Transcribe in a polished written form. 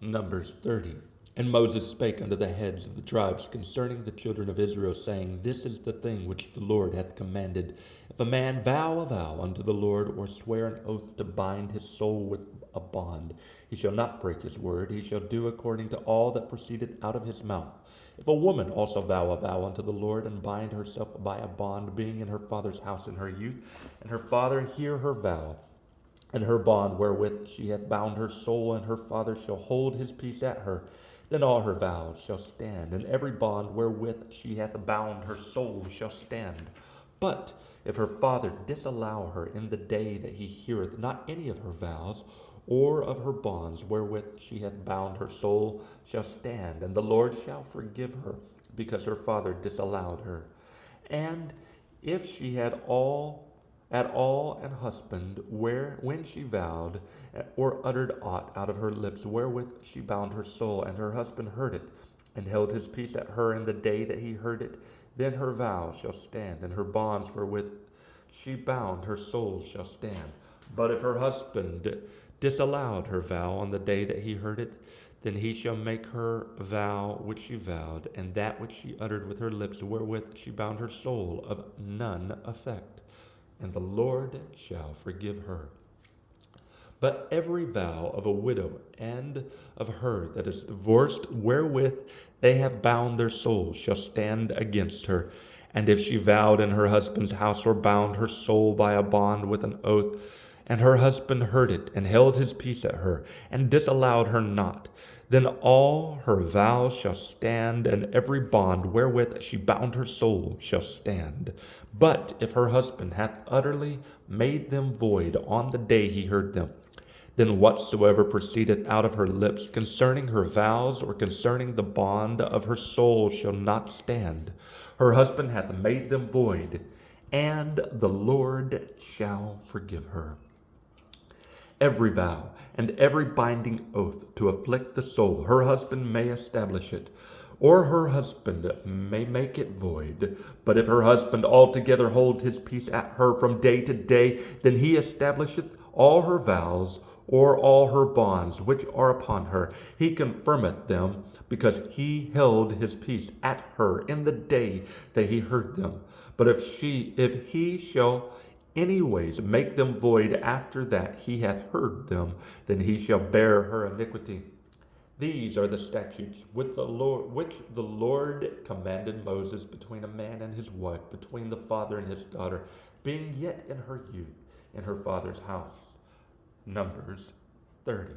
Numbers 30. And Moses spake unto the heads of the tribes concerning the children of Israel, saying, This is the thing which the Lord hath commanded. If a man vow a vow unto the Lord, or swear an oath to bind his soul with a bond, he shall not break his word. He shall do according to all that proceedeth out of his mouth. If a woman also vow a vow unto the Lord, and bind herself by a bond, being in her father's house in her youth, and her father hear her vow, and her bond wherewith she hath bound her soul, and her father shall hold his peace at her, then all her vows shall stand, and every bond wherewith she hath bound her soul shall stand. But if her father disallow her in the day that he heareth not any of her vows, or of her bonds wherewith she hath bound her soul shall stand, and the Lord shall forgive her, because her father disallowed her. And if she had at all an husband, when she vowed, or uttered aught out of her lips wherewith she bound her soul, and her husband heard it, and held his peace at her in the day that he heard it, then her vow shall stand, and her bonds wherewith she bound her soul shall stand. But if her husband disallowed her vow on the day that he heard it, then he shall make her vow which she vowed, and that which she uttered with her lips wherewith she bound her soul, of none effect, and the Lord shall forgive her. But every vow of a widow and of her that is divorced, wherewith they have bound their souls, shall stand against her. And if she vowed in her husband's house, or bound her soul by a bond with an oath, and her husband heard it, and held his peace at her, and disallowed her not, then all her vows shall stand, and every bond wherewith she bound her soul shall stand. But if her husband hath utterly made them void on the day he heard them, then whatsoever proceedeth out of her lips concerning her vows, or concerning the bond of her soul, shall not stand. Her husband hath made them void, and the Lord shall forgive her. Every vow and every binding oath to afflict the soul, her husband may establish it, or her husband may make it void. But if her husband altogether hold his peace at her from day to day, then he establisheth all her vows, or all her bonds which are upon her. He confirmeth them, because he held his peace at her in the day that he heard them. But if he shall anyways make them void after that he hath heard them, then he shall bear her iniquity. These are the statutes which the Lord commanded Moses between a man and his wife, between the father and his daughter, being yet in her youth, in her father's house. Numbers 30.